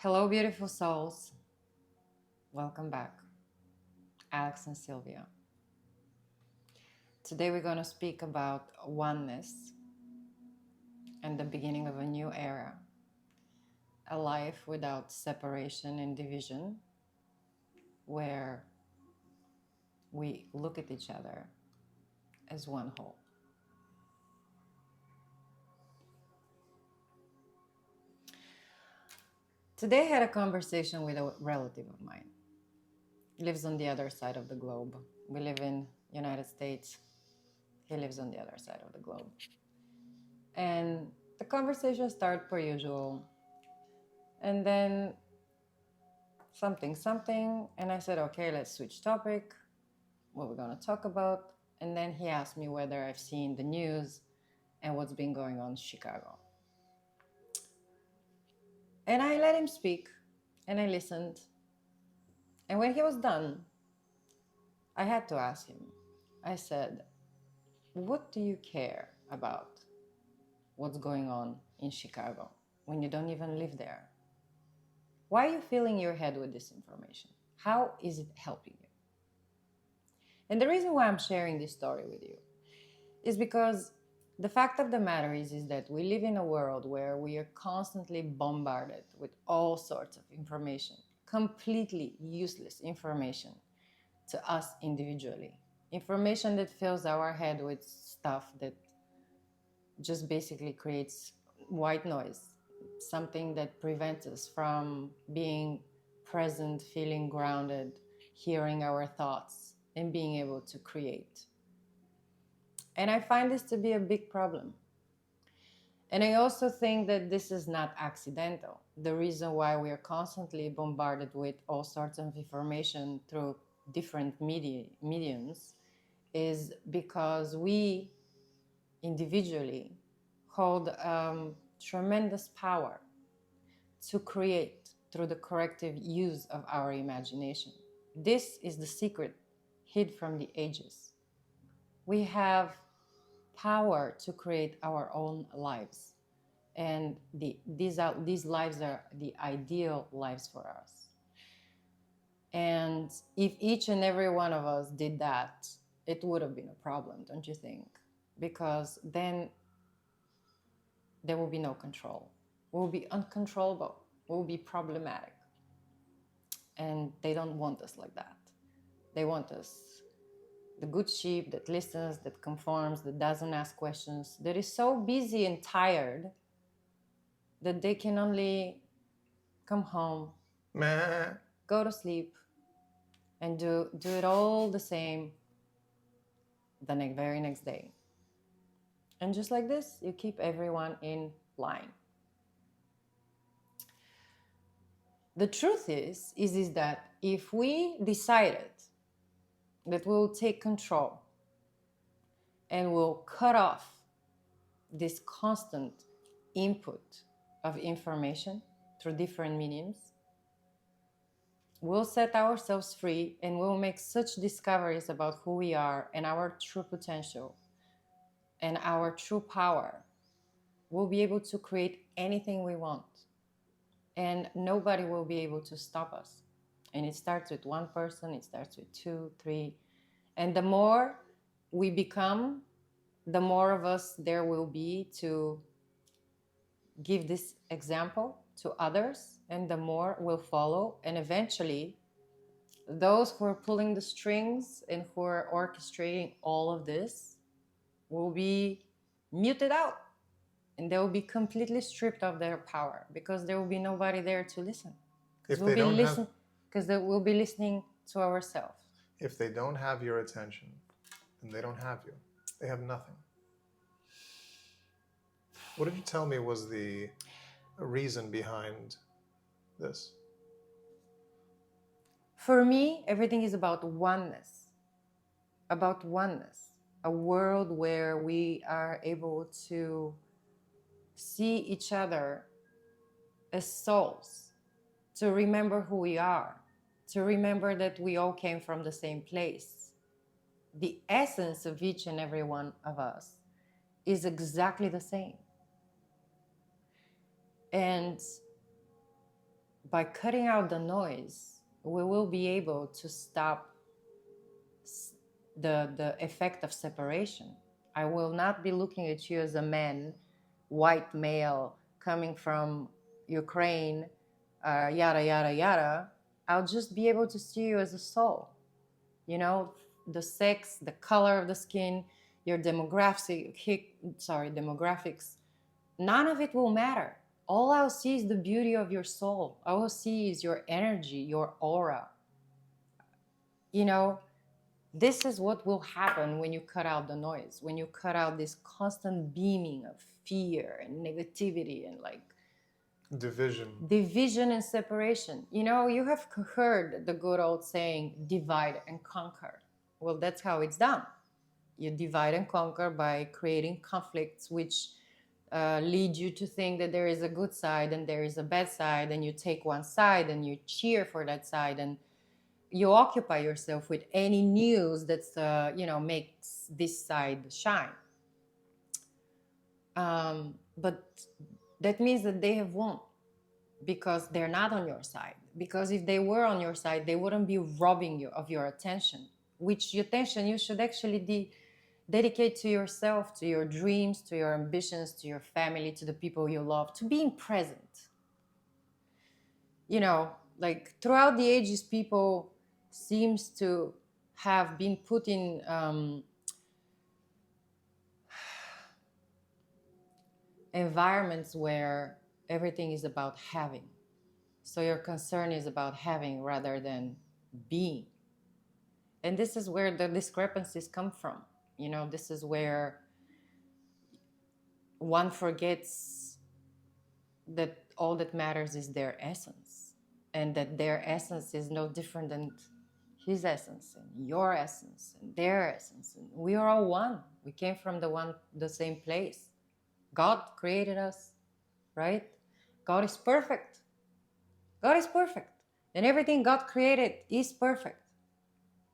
Hello, beautiful souls. Welcome back. Alex and Sylvia. Today we're going to speak about oneness and the beginning of a new era, a life without separation and division, where we look at each other as one whole. Today I had a conversation with a relative of mine. He lives on the other side of the globe. We live in United States. He lives on the other side of the globe. And the conversation started per usual. And then something. And I said, okay, let's switch topic. What we're going to talk about. And then he asked me whether I've seen the news and what's been going on in Chicago. And I let him speak and I listened. And when he was done, I had to ask him. I said, what do you care about what's going on in Chicago when you don't even live there? Why are you filling your head with this information? How is it helping you? And the reason why I'm sharing this story with you is because the fact of the matter is that we live in a world where we are constantly bombarded with all sorts of information, completely useless information to us individually. Information that fills our head with stuff that just basically creates white noise, something that prevents us from being present, feeling grounded, hearing our thoughts, and being able to create. And I find this to be a big problem. And I also think that this is not accidental. The reason why we are constantly bombarded with all sorts of information through different mediums is because we individually hold tremendous power to create through the corrective use of our imagination. This is the secret hid from the ages. We have power to create our own lives, and these lives are the ideal lives for us. And if each and every one of us did that, it would have been a problem, don't you think? Because then there will be no control. We will be uncontrollable. We will be problematic. And they don't want us like that. They want us the good sheep that listens, that conforms, that doesn't ask questions, that is so busy and tired that they can only come home, go to sleep, and do it all the same the very next day. And just like this, you keep everyone in line. The truth is that if we decided that we'll take control and we'll cut off this constant input of information through different mediums, we'll set ourselves free and we'll make such discoveries about who we are and our true potential and our true power. We'll be able to create anything we want, and nobody will be able to stop us. And it starts with one person, it starts with 2, 3. And the more we become, the more of us there will be to give this example to others, and the more will follow. And eventually, those who are pulling the strings and who are orchestrating all of this will be muted out, and they will be completely stripped of their power because there will be nobody there to listen. Because we'll be listening to ourselves. If they don't have your attention, then they don't have you. They have nothing. What did you tell me was the reason behind this? For me, everything is about oneness. About oneness. A world where we are able to see each other as souls, to remember who we are, to remember that we all came from the same place. The essence of each and every one of us is exactly the same. And by cutting out the noise, we will be able to stop the effect of separation. I will not be looking at you as a man, white male coming from Ukraine, yada yada yada. I'll just be able to see you as a soul. You know, the sex, the color of the skin, your demographics. None of it will matter. All I'll see is the beauty of your soul. All I'll see is your energy, your aura. You know, this is what will happen when you cut out the noise, when you cut out this constant beaming of fear and negativity and like division and separation. You know, you have heard the good old saying, divide and conquer. Well, that's how it's done. You divide and conquer by creating conflicts, which lead you to think that there is a good side and there is a bad side, and you take one side and you cheer for that side, and you occupy yourself with any news that's makes this side shine. But that means that they have won, because they're not on your side. Because if they were on your side, they wouldn't be robbing you of your attention, which attention you should actually dedicate to yourself, to your dreams, to your ambitions, to your family, to the people you love, to being present. You know, like throughout the ages, people seems to have been put in environments where everything is about having. So your concern is about having rather than being. And this is where the discrepancies come from. You know, this is where one forgets that all that matters is their essence, and that their essence is no different than his essence and your essence and their essence. And we are all one. We came from the same place. God created us, right? God is perfect. God is perfect. And everything God created is perfect.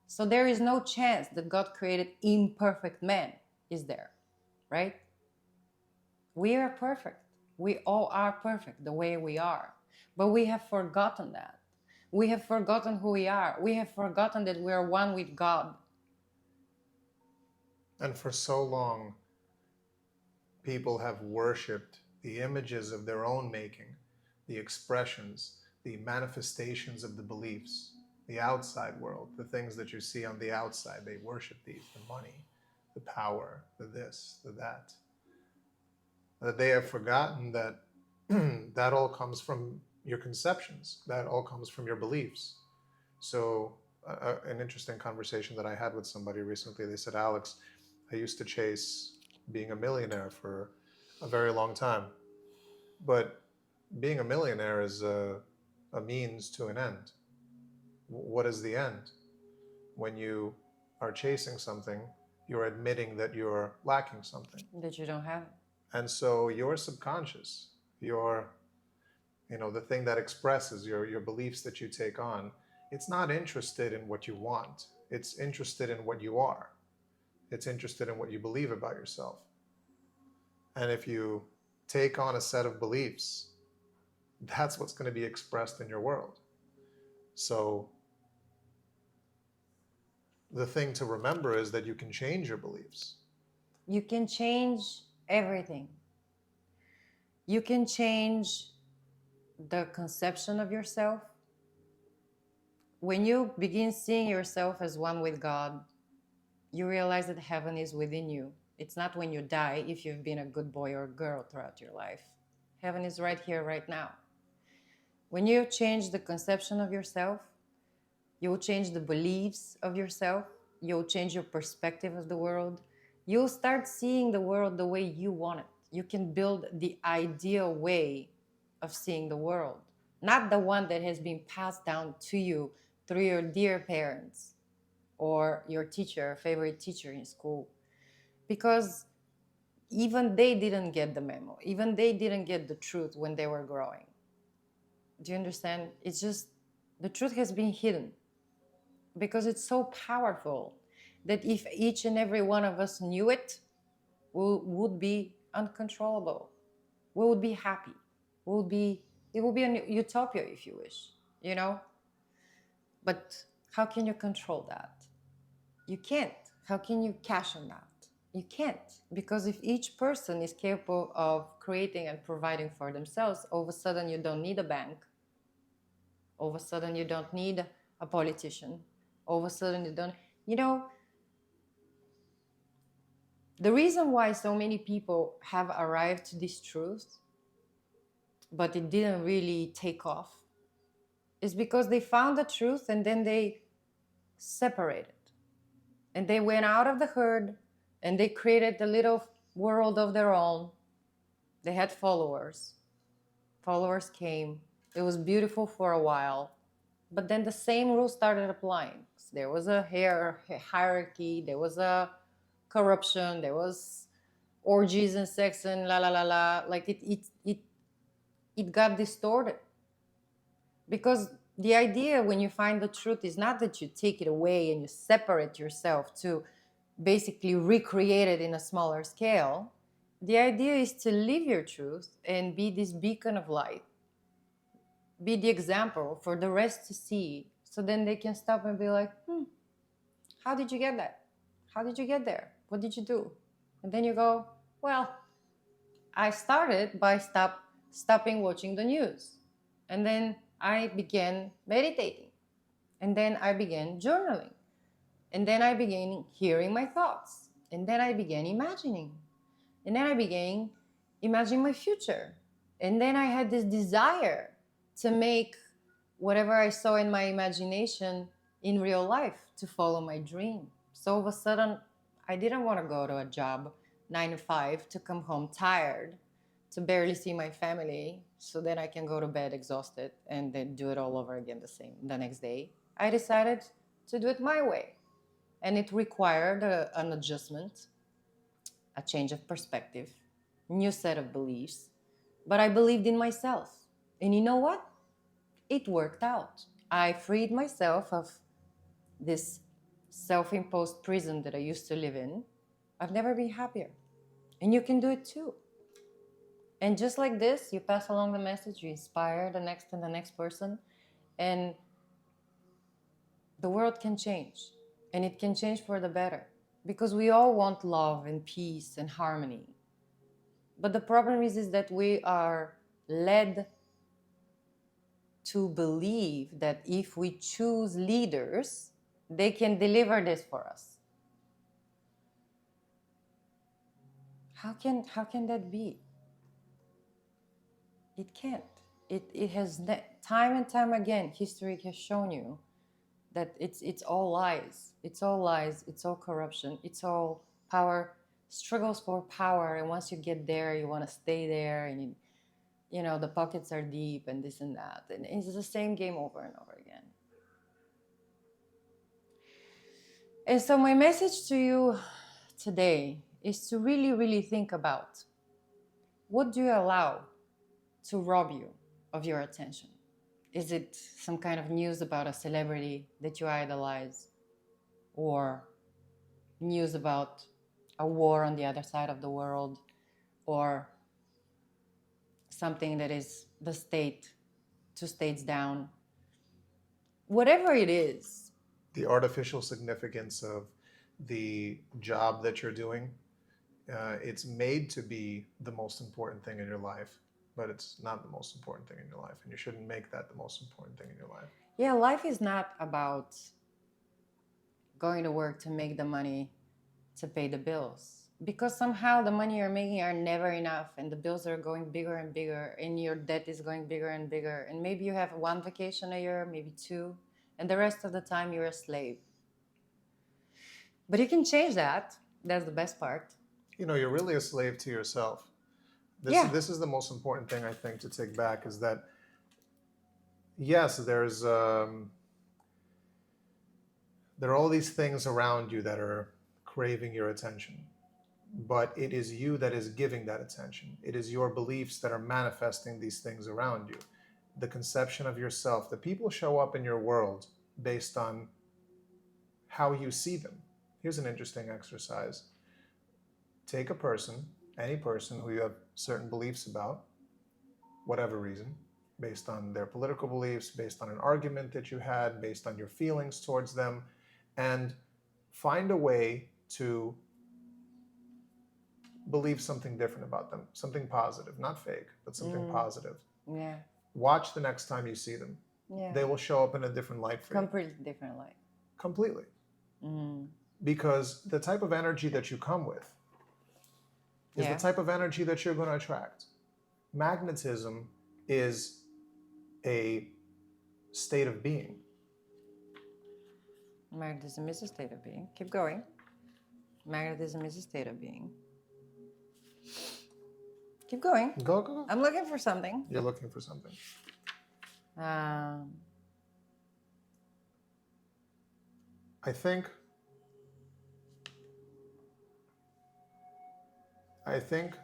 So there is no chance that God created imperfect man, is there, right? We are perfect. We all are perfect the way we are. But we have forgotten that. We have forgotten who we are. We have forgotten that we are one with God. And for so long, people have worshipped the images of their own making, the expressions, the manifestations of the beliefs, the outside world, the things that you see on the outside. They worship these, the money, the power, the this, the that. That they have forgotten that that all comes from your conceptions, that all comes from your beliefs. So an interesting conversation that I had with somebody recently, they said, Alex, I used to chase being a millionaire for a very long time. But being a millionaire is a means to an end. What is the end? When you are chasing something, you're admitting that you're lacking something. That you don't have it. And so your subconscious, your, the thing that expresses your beliefs that you take on, it's not interested in what you want. It's interested in what you are. It's interested in what you believe about yourself. And if you take on a set of beliefs, that's what's going to be expressed in your world. So the thing to remember is that you can change your beliefs. You can change everything. You can change the conception of yourself. When you begin seeing yourself as one with God, you realize that heaven is within you. It's not when you die, if you've been a good boy or girl throughout your life. Heaven is right here, right now. When you change the conception of yourself, you'll change the beliefs of yourself. You'll change your perspective of the world. You'll start seeing the world the way you want it. You can build the ideal way of seeing the world, not the one that has been passed down to you through your dear parents or your teacher, favorite teacher in school. Because even they didn't get the memo. Even they didn't get the truth when they were growing. Do you understand? It's just the truth has been hidden because it's so powerful that if each and every one of us knew it, we would be uncontrollable. We would be happy. We would be It will be a utopia if you wish, you know? But how can you control that? You can't. How can you cash on that? You can't. Because if each person is capable of creating and providing for themselves, all of a sudden you don't need a bank. All of a sudden you don't need a politician. All of a sudden you don't, you know, the reason why so many people have arrived to this truth, but it didn't really take off, is because they found the truth and then they separated. And they went out of the herd and they created a little world of their own. They had followers. Followers came. It was beautiful for a while. But then the same rules started applying. There was a hierarchy, there was a corruption, there was orgies and sex and la la la la. Like it got distorted. Because the idea when you find the truth is not that you take it away and you separate yourself to basically recreate it in a smaller scale. The idea is to live your truth and be this beacon of light, be the example for the rest to see, so then they can stop and be like, how did you get that? How did you get there? What did you do? And then you go, well, I started by stopping watching the news. And then I began meditating. And then I began journaling. And then I began hearing my thoughts. And then I began imagining. And then I began imagining my future. And then I had this desire to make whatever I saw in my imagination in real life, to follow my dream. So all of a sudden, I didn't want to go to a job 9 to 5 to come home tired, to barely see my family, so then I can go to bed exhausted and then do it all over again the next day. I decided to do it my way. And it required an adjustment, a change of perspective, new set of beliefs. But I believed in myself. And you know what? It worked out. I freed myself of this self-imposed prison that I used to live in. I've never been happier. And you can do it too. And just like this, you pass along the message, you inspire the next and the next person, and the world can change. And it can change for the better. Because we all want love and peace and harmony. But the problem is that we are led to believe that if we choose leaders, they can deliver this for us. How can that be? It can't. It has time and time again, history has shown you that it's all lies. It's all lies. It's all corruption. It's all power, struggles for power. And once you get there, you want to stay there, and you know the pockets are deep and this and that. And it's the same game over and over again. And so my message to you today is to really, really think about, what do you allow to rob you of your attention? Is it some kind of news about a celebrity that you idolize? Or news about a war on the other side of the world? Or something that is the state, 2 states down? Whatever it is. The artificial significance of the job that you're doing, it's made to be the most important thing in your life, but it's not the most important thing in your life, and you shouldn't make that the most important thing in your life. Yeah, life is not about going to work to make the money to pay the bills, because somehow the money you're making are never enough, and the bills are going bigger and bigger, and your debt is going bigger and bigger, and maybe you have 1 vacation a year, maybe 2, and the rest of the time you're a slave. But you can change that. That's the best part. You know, you're really a slave to yourself. This is the most important thing, I think, to take back, is that yes, there are all these things around you that are craving your attention, but it is you that is giving that attention. It is your beliefs that are manifesting these things around you. The conception of yourself, the people show up in your world based on how you see them. Here's an interesting exercise. Take a person, any person who you have certain beliefs about, whatever reason, based on their political beliefs, based on an argument that you had, based on your feelings towards them, and find a way to believe something different about them, something positive, not fake, but something positive. Yeah. Watch the next time you see them. Yeah. They will show up in a different light for you. Completely different light. Completely. Because the type of energy that you come with is the type of energy that you're going to attract. Magnetism is a state of being. Magnetism is a state of being. Keep going. Magnetism is a state of being. Keep going. Go. I'm looking for something. You're looking for something. I think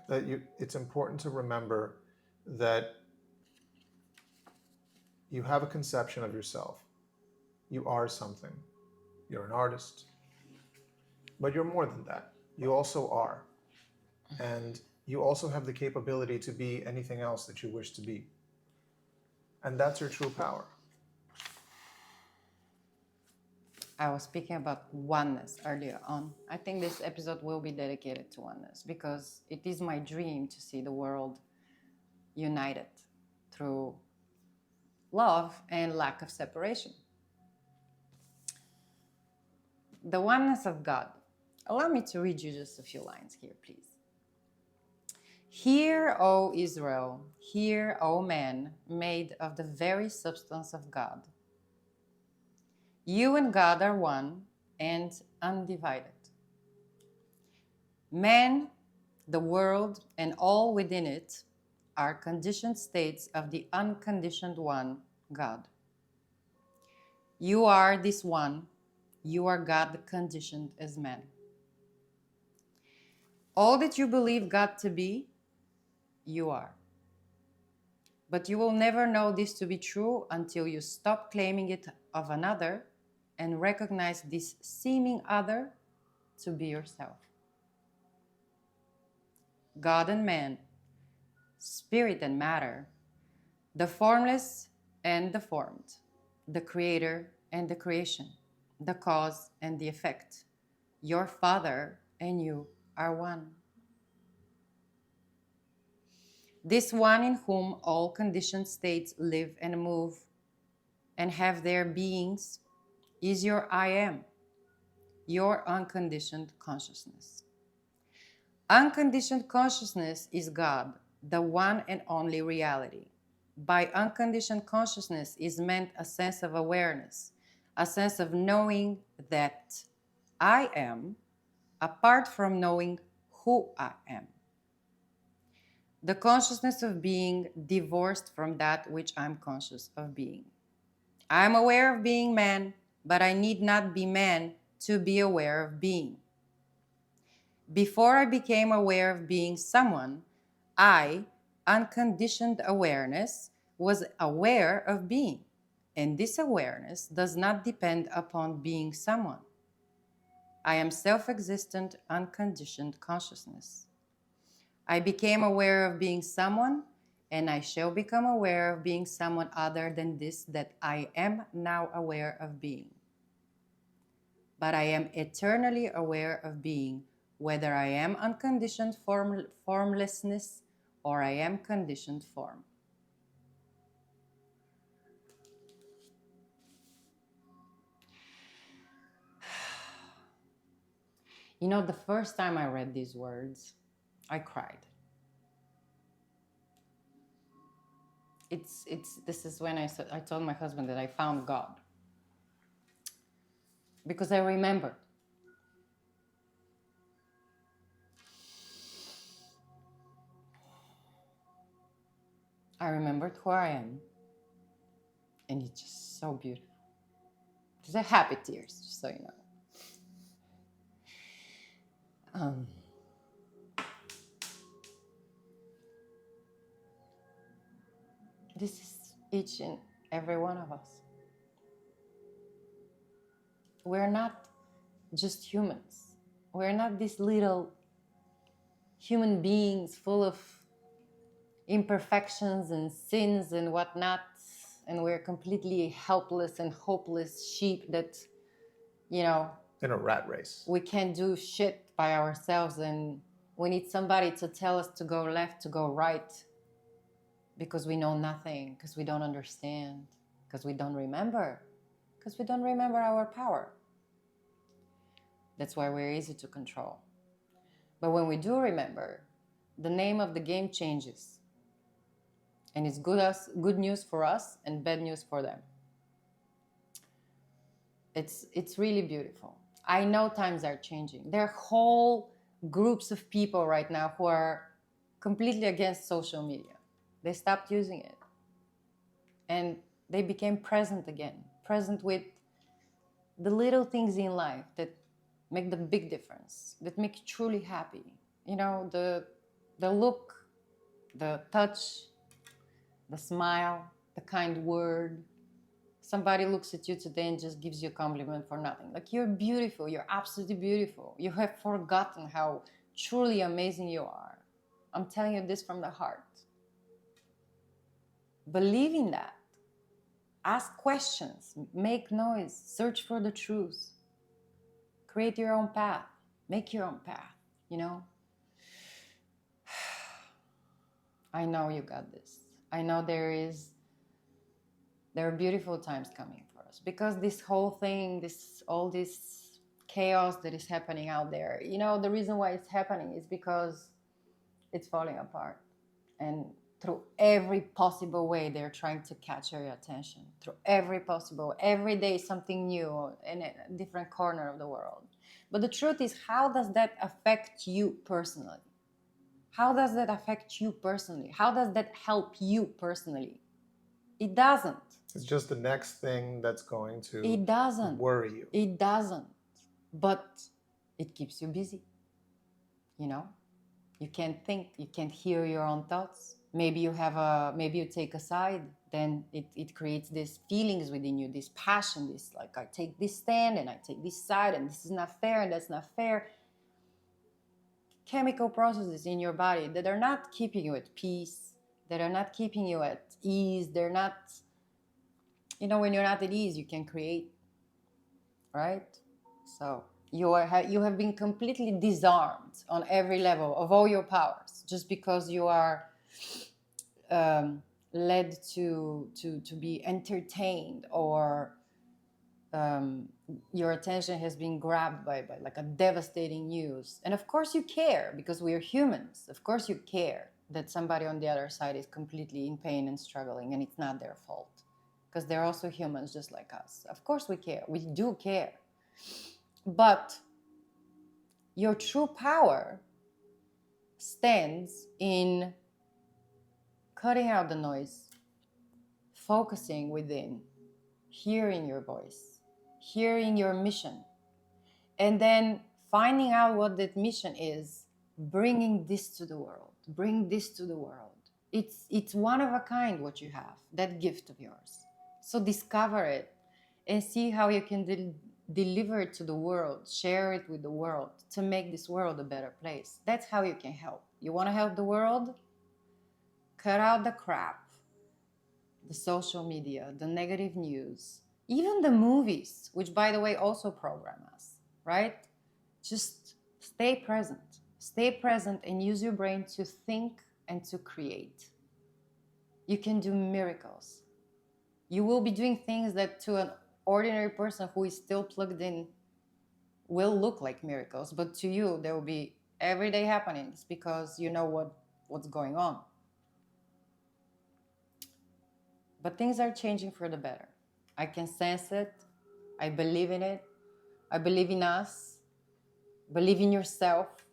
that it's important to remember that you have a conception of yourself. You are something. You're an artist. But you're more than that. You also are. And you also have the capability to be anything else that you wish to be. And that's your true power. I was speaking about oneness earlier on. I think this episode will be dedicated to oneness because it is my dream to see the world united through love and lack of separation. The oneness of God. Allow me to read you just a few lines here, please. Hear, O Israel, hear, O man, made of the very substance of God. You and God are one and undivided. Man, the world, and all within it are conditioned states of the unconditioned one, God. You are this one. You are God conditioned as man. All that you believe God to be, you are. But you will never know this to be true until you stop claiming it of another and recognize this seeming other to be yourself. God and man, spirit and matter, the formless and the formed, the creator and the creation, the cause and the effect. Your Father and you are one. This one in whom all conditioned states live and move and have their beings is your I am, your unconditioned consciousness. Unconditioned consciousness is God, the one and only reality. By unconditioned consciousness is meant a sense of awareness, a sense of knowing that I am, apart from knowing who I am. The consciousness of being divorced from that which I'm conscious of being. I am aware of being man, but I need not be man to be aware of being. Before I became aware of being someone, I, unconditioned awareness, was aware of being. And this awareness does not depend upon being someone. I am self-existent, unconditioned consciousness. I became aware of being someone, and I shall become aware of being someone other than this that I am now aware of being. But I am eternally aware of being, whether I am unconditioned formlessness or I am conditioned form. You know, the first time I read these words, I cried. This is when I told my husband that I found God. Because I remembered. I remembered who I am. And it's just so beautiful. These are happy tears, just so you know. This is each and every one of us. We're not just humans. We're not these little human beings full of imperfections and sins and whatnot, and we're completely helpless and hopeless sheep that, you know, in a rat race. We can't do shit by ourselves, and we need somebody to tell us to go left, to go right, because we know nothing, because we don't understand, because we don't remember, our power. That's why we're easy to control. But when we do remember, the name of the game changes. And it's good news for us and bad news for them. It's really beautiful. I know times are changing. There are whole groups of people right now who are completely against social media. They stopped using it. And they became present again. Present with the little things in life that make the big difference, that make you truly happy. You know, the look, the touch, the smile, the kind word. Somebody looks at you today and just gives you a compliment for nothing. Like, you're beautiful, you're absolutely beautiful. You have forgotten how truly amazing you are. I'm telling you this from the heart. Believe in that. Ask questions, make noise, search for the truth. Create your own path, make your own path, you know? I know you got this. I know there are beautiful times coming for us, because this whole thing, all this chaos that is happening out there, you know, the reason why it's happening is because it's falling apart. And through every possible way, they're trying to catch your attention. Through every day something new in a different corner of the world. But the truth is, how does that affect you personally? How does that affect you personally? How does that help you personally? It doesn't. It's just the next thing that's going to worry you. It doesn't. But it keeps you busy. You know? You can't think, you can't hear your own thoughts. Maybe you take a side, then it creates these feelings within you, this passion, this like, I take this stand and I take this side, and this is not fair and that's not fair. Chemical processes in your body that are not keeping you at peace, that are not keeping you at ease. They're not, you know, when you're not at ease, you can create, right? So you have been completely disarmed on every level of all your powers, just because you are led to be entertained, or your attention has been grabbed by like a devastating news. And of course you care, because we are humans. Of course you care that somebody on the other side is completely in pain and struggling, and it's not their fault, because they're also humans just like us. Of course we care. We do care. But your true power stands in cutting out the noise, focusing within, hearing your voice, hearing your mission, and then finding out what that mission is, bringing this to the world. Bring this to the world. It's one of a kind what you have, that gift of yours. So discover it and see how you can deliver it to the world, share it with the world, to make this world a better place. That's how you can help. You want to help the world? Cut out the crap, the social media, the negative news, even the movies, which, by the way, also program us, right? Just stay present. Stay present and use your brain to think and to create. You can do miracles. You will be doing things that to an ordinary person who is still plugged in will look like miracles, but to you there will be everyday happenings, because you know what's going on. But things are changing for the better. I can sense it. I believe in it. I believe in us. Believe in yourself.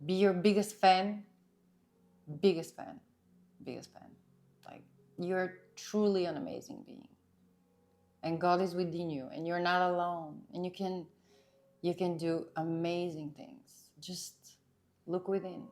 Be your biggest fan. Biggest fan. Biggest fan. Like, you're truly an amazing being. And God is within you, and you're not alone. And you can do amazing things. Just look within.